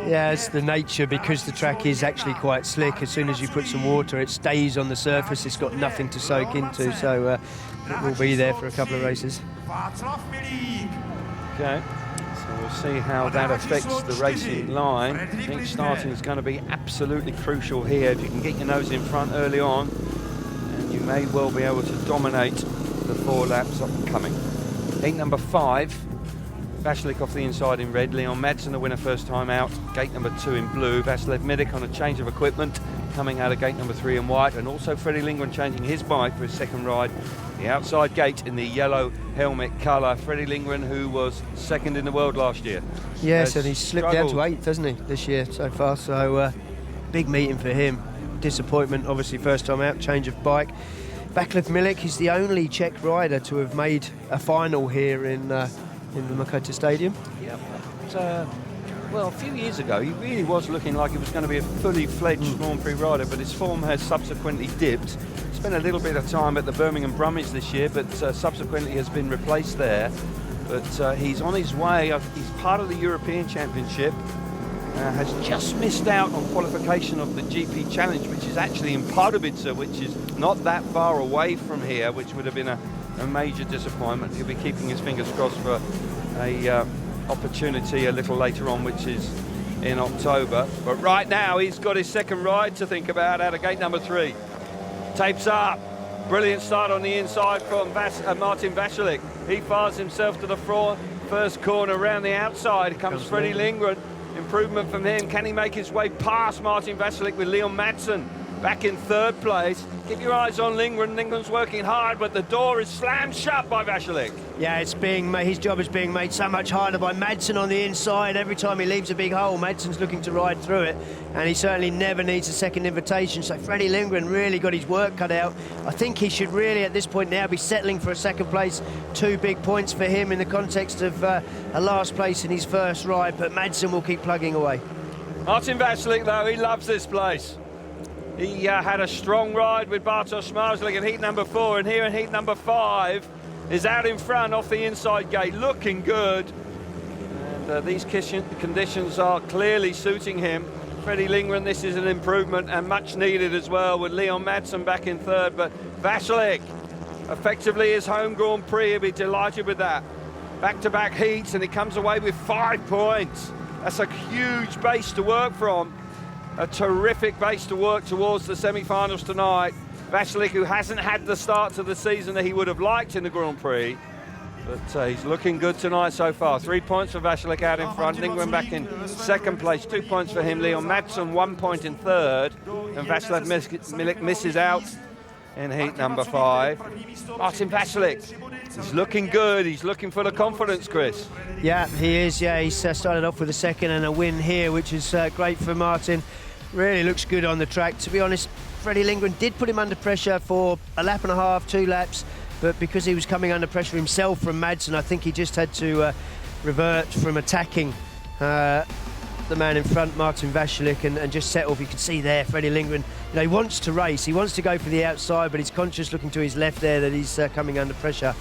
Yeah, it's the nature, because the track is actually quite slick. As soon as you put some water, it stays on the surface. It's got nothing to soak into, so it will be there for a couple of races. Okay. So we'll see how that affects the racing line. I think starting is going to be absolutely crucial here. If you can get your nose in front early on, and you may well be able to dominate the 4 laps up and coming. Heat number 5, Vashlik off the inside in red, Leon Madsen the winner first time out, gate number 2 in blue, Vasilev Midik on a change of equipment coming out of gate number 3 in white, and also Freddie Lindgren changing his bike for his second ride. The outside gate in the yellow helmet colour. Freddie Lindgren, who was second in the world last year. Yes, and he's slipped down to 8th, hasn't he, this year so far? So big meeting for him. Disappointment, obviously, first time out, change of bike. Vasilev Milik is the only Czech rider to have made a final here in the Makota Stadium. Yeah. Well, a few years ago, he really was looking like he was going to be a fully fledged Grand Prix rider, but his form has subsequently dipped. Spent a little bit of time at the Birmingham Brummage this year, but subsequently has been replaced there. But he's on his way. He's part of the European Championship. Has just missed out on qualification of the GP Challenge, which is actually in Pardubice, which is not that far away from here, which would have been a major disappointment. He'll be keeping his fingers crossed for a opportunity a little later on, which is in October. But right now, he's got his second ride to think about out of gate number 3. Tapes up. Brilliant start on the inside from Martin Vasilek. He fires himself to the floor. First corner around the outside comes Freddie Lindgren. Improvement from him. Can he make his way past Martin Vasilek with Leon Madsen back in 3rd place? Keep your eyes on Lindgren. Lindgren's working hard, but the door is slammed shut by Vasilek. Yeah, it's being his job is being made so much harder by Madsen on the inside. Every time he leaves a big hole, Madsen's looking to ride through it, and he certainly never needs a second invitation. So Freddie Lindgren really got his work cut out. I think he should really, at this point now, be settling for a 2nd place. 2 big points for him in the context of a last place in his first ride, but Madsen will keep plugging away. Martin Vasilek, though, he loves this place. He had a strong ride with Bartosz Zmarzlik in heat number 4, and here in heat number 5 is out in front off the inside gate, looking good. And these conditions are clearly suiting him. Freddie Lindgren, this is an improvement and much needed as well, with Leon Madsen back in 3rd. But Vasilek, effectively his home Grand Prix, he'll be delighted with that. Back-to-back heats, and he comes away with 5 points. That's a huge base to work from. A terrific base to work towards the semi-finals tonight. Vasilek, who hasn't had the start to the season that he would have liked in the Grand Prix, but he's looking good tonight so far. 3 points for Vasilek out in front. Lindgren back in 2nd place. 2 points for him. Leon Madsen 1 point in 3rd, and Vasilek misses out in heat number 5. Martin Vasilek, he's looking good. He's looking for the confidence, Chris. Yeah, he is. Yeah, he's started off with a 2nd and a win here, which is great for Martin. Really looks good on the track. To be honest, Freddie Lindgren did put him under pressure for a lap and a half, 2 laps, but because he was coming under pressure himself from Madsen, I think he just had to revert from attacking the man in front, Martin Vasilek, and just settle. You can see there, Freddie Lindgren, he wants to race. He wants to go for the outside, but he's conscious looking to his left there that he's coming under pressure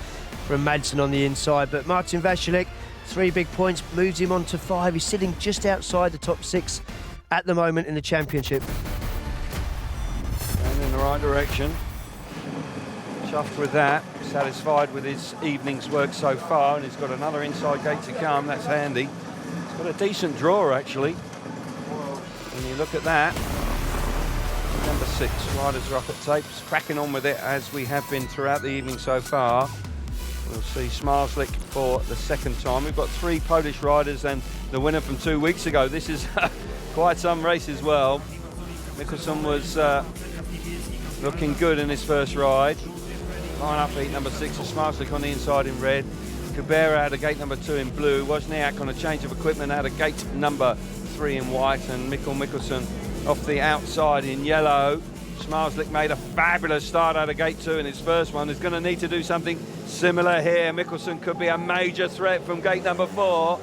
from Madsen on the inside. But Martin Vasilek, 3 big points, moves him on to 5. He's sitting just outside the top 6 at the moment in the championship. And in the right direction. Chuffed with that, satisfied with his evening's work so far, and he's got another inside gate to come. That's handy. He's got a decent draw, actually. When you look at that, number 6, riders are up at tapes, cracking on with it as we have been throughout the evening so far. We'll see Zmarzlik for the 2nd time. We've got 3 Polish riders and the winner from 2 weeks ago. This is quite some race as well. Mikkelsen was looking good in his first ride. Line up heat number 6 is Zmarzlik on the inside in red. Kubera out of gate number 2 in blue. Wozniak on a change of equipment out of gate number 3 in white. And Mikkelsen off the outside in yellow. Zmarzlik made a fabulous start out of gate 2 in his first one. He's going to need to do something similar here. Mikkelsen could be a major threat from gate number 4.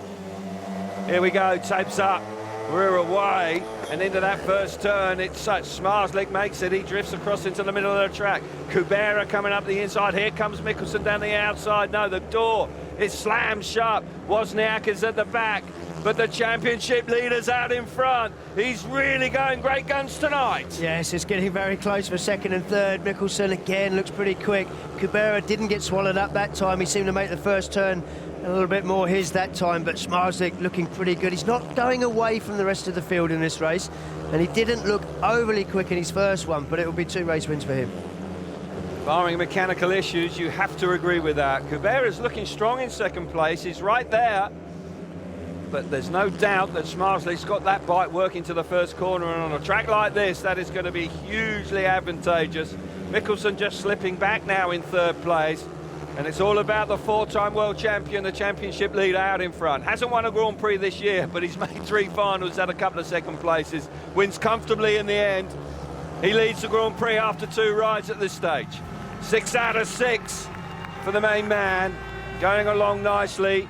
Here we go, tapes up. We're away and into that first turn. It's Zmarzlik makes it. He drifts across into the middle of the track. Kubera coming up the inside. Here comes Mikkelsen down the outside. No, the door is slammed shut. Wozniak is at the back, but the championship leader's out in front. He's really going great guns tonight. Yes, it's getting very close for 2nd and 3rd. Mikkelsen again looks pretty quick. Kubera didn't get swallowed up that time. He seemed to make the first turn a little bit more his that time, but Zmarzlik looking pretty good. He's not going away from the rest of the field in this race, and he didn't look overly quick in his first one, but it will be 2 race wins for him. Barring mechanical issues, you have to agree with that. Kubera's looking strong in 2nd place. He's right there, but there's no doubt that Zmarzlik's got that bike working to the first corner, and on a track like this, that is going to be hugely advantageous. Mikkelsen just slipping back now in 3rd place. And it's all about the 4-time world champion, the championship leader out in front. Hasn't won a Grand Prix this year, but he's made 3 finals, had a couple of 2nd places. Wins comfortably in the end. He leads the Grand Prix after 2 rides at this stage. 6 out of 6 for the main man. Going along nicely.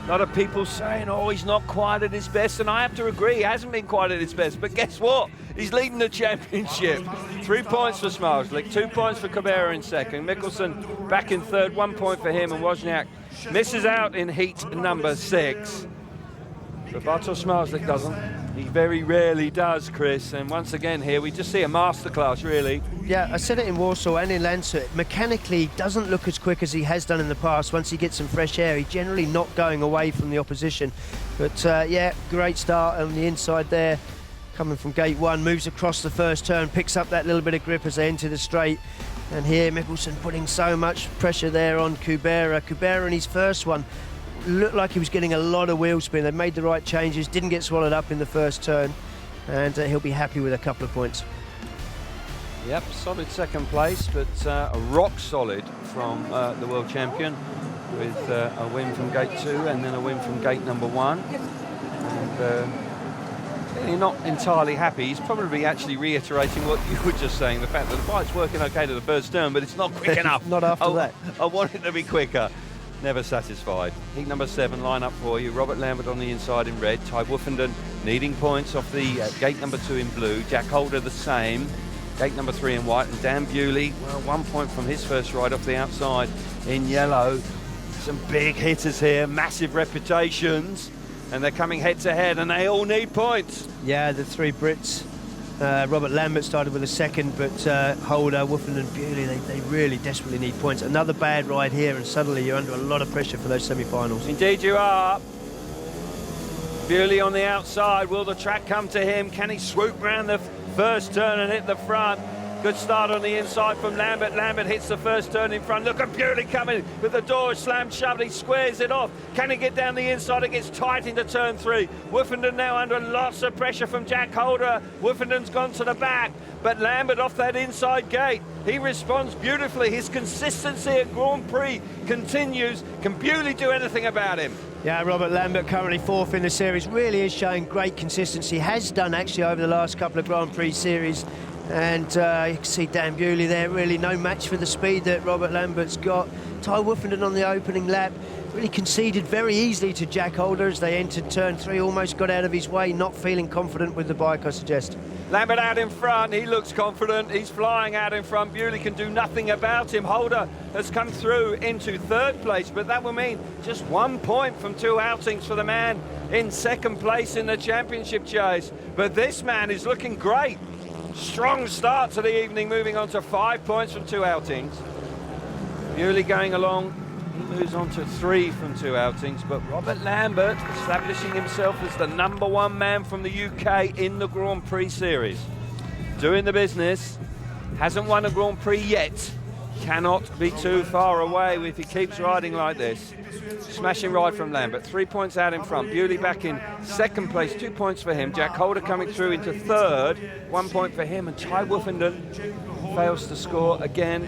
A lot of people saying, oh, he's not quite at his best, and I have to agree, he hasn't been quite at his best, but guess what? He's leading the championship. 3 points for Zmarzlik, 2 points for Kubera in 2nd. Mikkelsen back in 3rd, 1 point for him, and Wozniak misses out in heat number 6. But Bartosz Zmarzlik doesn't. He very rarely does, Chris. And once again here, we just see a masterclass, really. Yeah, I said it in Warsaw and in Landshut. Mechanically, doesn't look as quick as he has done in the past. Once he gets some fresh air, he's generally not going away from the opposition. But yeah, great start on the inside there. Coming from gate 1, moves across the first turn, picks up that little bit of grip as they enter the straight. And here, Mikkelsen putting so much pressure there on Kubera. Kubera in his first one looked like he was getting a lot of wheel spin. They made the right changes, didn't get swallowed up in the first turn, and he'll be happy with a couple of points. Yep, solid second place, but a rock solid from the world champion, with a win from gate 2 and then a win from gate number 1. And you're not entirely happy. He's probably actually reiterating what you were just saying, the fact that the bike's working okay to the first turn, but it's not quick enough. Not after that. I want it to be quicker. Never satisfied. Heat number 7 line up for you. Robert Lambert on the inside in red. Ty Woofenden needing points off the gate number 2 in blue. Jack Holder the same. Gate number 3 in white. And Dan Bewley, well, 1 point from his first ride off the outside in yellow. Some big hitters here, massive reputations. And they're coming head to head, and they all need points. Yeah, the 3 Brits. Robert Lambert started with a second, but Holder, Woofenden and Bewley, they really desperately need points. Another bad ride here, and suddenly you're under a lot of pressure for those semi-finals. Indeed you are. Bewley on the outside. Will the track come to him? Can he swoop round the first turn and hit the front? Good start on the inside from Lambert. Lambert hits the first turn in front. Look at Bewley coming with the door slammed shut. He squares it off. Can he get down the inside? It gets tight into turn 3. Woofenden now under lots of pressure from Jack Holder. Woofenden's gone to the back, but Lambert off that inside gate. He responds beautifully. His consistency at Grand Prix continues. Can Bewley do anything about him? Yeah, Robert Lambert, currently 4th in the series, really is showing great consistency. Has done actually over the last couple of Grand Prix series. And you can see Dan Bewley there, really no match for the speed that Robert Lambert's got. Ty Woofenden on the opening lap really conceded very easily to Jack Holder as they entered turn 3, almost got out of his way, not feeling confident with the bike, I suggest. Lambert out in front, he looks confident, he's flying out in front. Bewley can do nothing about him. Holder has come through into 3rd place, but that will mean just 1 point from 2 outings for the man in 2nd place in the championship chase. But this man is looking great. Strong start to the evening, moving on to 5 points from 2 outings. Bewley going along, he moves on to 3 from 2 outings, but Robert Lambert establishing himself as the #1 man from the UK in the Grand Prix series. Doing the business, hasn't won a Grand Prix yet. Cannot be too far away if he keeps riding like this. Smashing ride from Lambert, 3 points out in front. Bewley back in 2nd place, 2 points for him. Jack Holder coming through into 3rd, 1 point for him. And Ty Woofenden fails to score again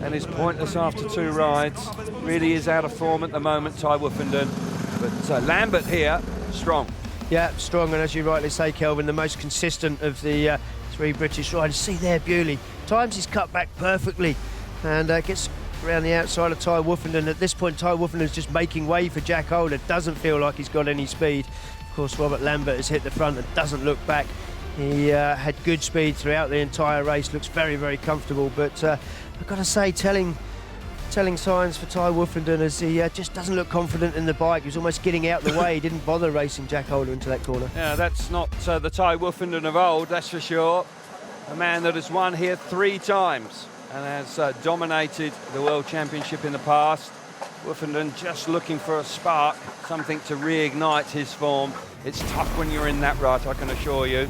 and is pointless after 2 rides. Really is out of form at the moment, Ty Woofenden. But Lambert here, strong. Yeah, strong, and as you rightly say, Kelvin, the most consistent of the 3 British riders. See there, Bewley. Times he's cut back perfectly and gets around the outside of Ty Woofenden. At this point, Ty Woofenden's just making way for Jack Holder. Doesn't feel like he's got any speed. Of course, Robert Lambert has hit the front and doesn't look back. He had good speed throughout the entire race. Looks very, very comfortable. But I've got to say, telling signs for Ty Woofenden as he just doesn't look confident in the bike. He was almost getting out the way. He didn't bother racing Jack Holder into that corner. Yeah, that's not the Ty Woofenden of old, that's for sure. A man that has won here 3 times. And has dominated the World Championship in the past. Woofenden just looking for a spark, something to reignite his form. It's tough when you're in that rut, I can assure you.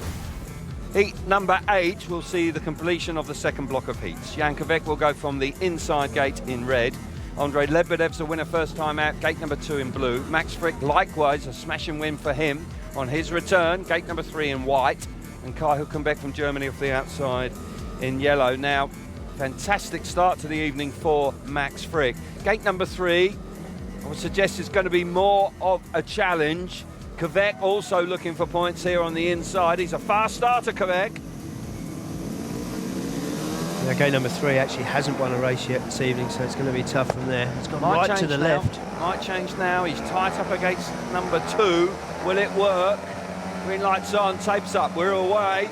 Heat number 8 will see the completion of the 2nd block of heats. Jan Kvek will go from the inside gate in red. Andrei Lebedev's a winner first time out, gate number 2 in blue. Max Frick, likewise, a smashing win for him on his return, gate number 3 in white. And Kai Hülkenberg from Germany off the outside in yellow. Now, fantastic start to the evening for Max Frick. Gate number 3, I would suggest is going to be more of a challenge. Kvek also looking for points here on the inside. He's a fast starter, Kvek. Yeah, gate number 3 actually hasn't won a race yet this evening, so it's going to be tough from there. It's gone right to the left. Might change now. He's tight up against number 2. Will it work? Green lights on, tapes up, we're away.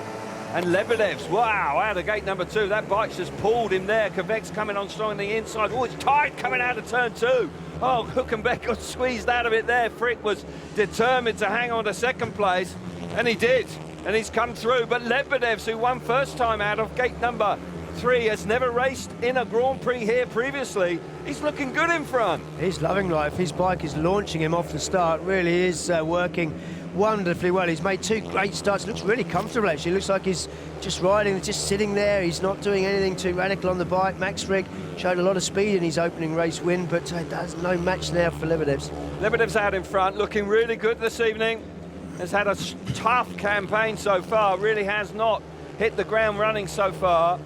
And Lebedev's, wow, out of gate number 2. That bike's just pulled him there. Kvek's coming on strong on the inside. Oh, it's tight coming out of turn 2. Oh, Hülkenberg got squeezed out of it there. Frick was determined to hang on to second place, and he did. And he's come through. But Lebedevs, who won first time out of gate number 3, has never raced in a Grand Prix here previously. He's looking good in front. He's loving life. His bike is launching him off the start. Really is working wonderfully well. He's made 2 great starts. Looks really comfortable, actually. Looks like he's just riding, just sitting there. He's not doing anything too radical on the bike. Max Frick showed a lot of speed in his opening race win, but there's no match now for Lebedevs. Lebedevs out in front, looking really good this evening. Has had a tough campaign so far. Really has not hit the ground running so far.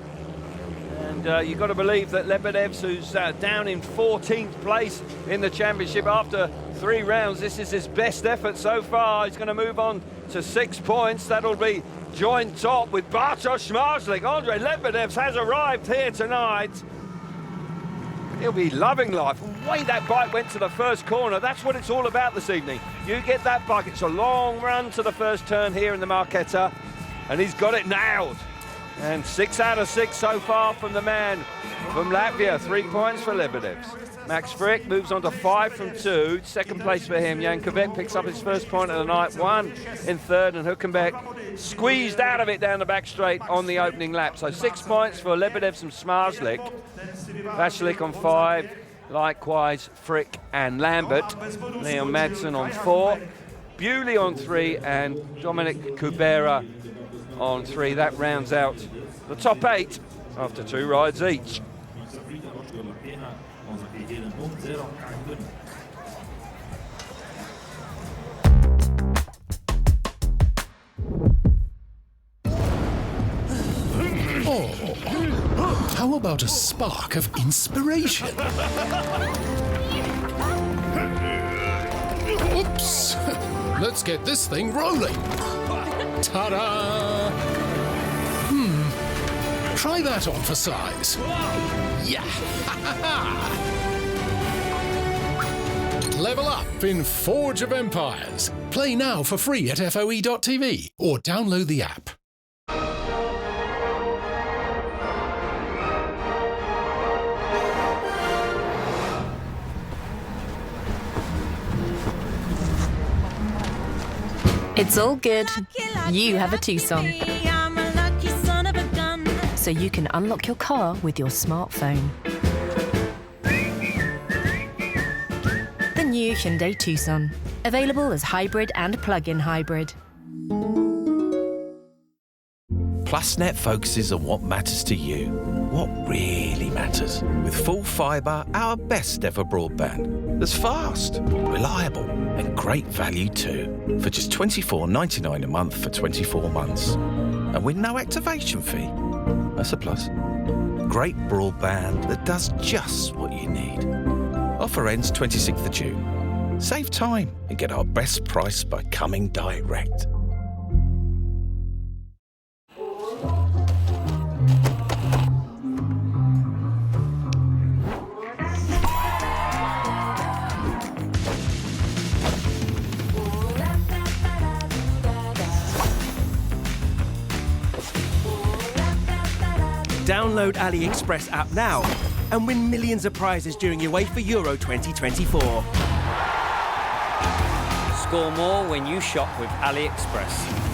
And you've got to believe that Lebedevs, who's down in 14th place in the championship after 3 rounds, this is his best effort so far. He's going to move on to 6 points. That'll be joint top with Bartosz Zmarzlik. Andrei Lebedevs has arrived here tonight. He'll be loving life. The way that bike went to the first corner, that's what it's all about this evening. You get that bike, it's a long run to the first turn here in the Marketa, and he's got it nailed. And 6 out of 6 so far from the man from Latvia. 3 points for Lebedevs. Max Frick moves on to 5 from 2. Second place for him. Jankovic picks up his first point of the night. 1 in third, and Hülkenberg squeezed out of it down the back straight on the opening lap. So 6 points for Lebedevs and Zmarzlik. Vashlik on 5. Likewise, Frick and Lambert. Leon Madsen on 4. Bewley on 3, and Dominic Kubera on 3. That rounds out the top 8 after 2 rides each. Oh, how about a spark of inspiration? Oops! Let's get this thing rolling. Ta-da! Try that on for size. Yeah! Level up in Forge of Empires. Play now for free at FOE.tv or download the app. It's all good. You have a Tucson. So you can unlock your car with your smartphone. The new Hyundai Tucson. Available as hybrid and plug-in hybrid. PlusNet focuses on what matters to you, what really matters. With full fibre, our best ever broadband. That's fast, reliable, and great value too. For just $24.99 a month for 24 months. And with no activation fee. That's a plus. Great broadband that does just what you need. Offer ends 26th of June. Save time and get our best price by coming direct. Download AliExpress app now and win millions of prizes during UEFA Euro 2024. Score more when you shop with AliExpress.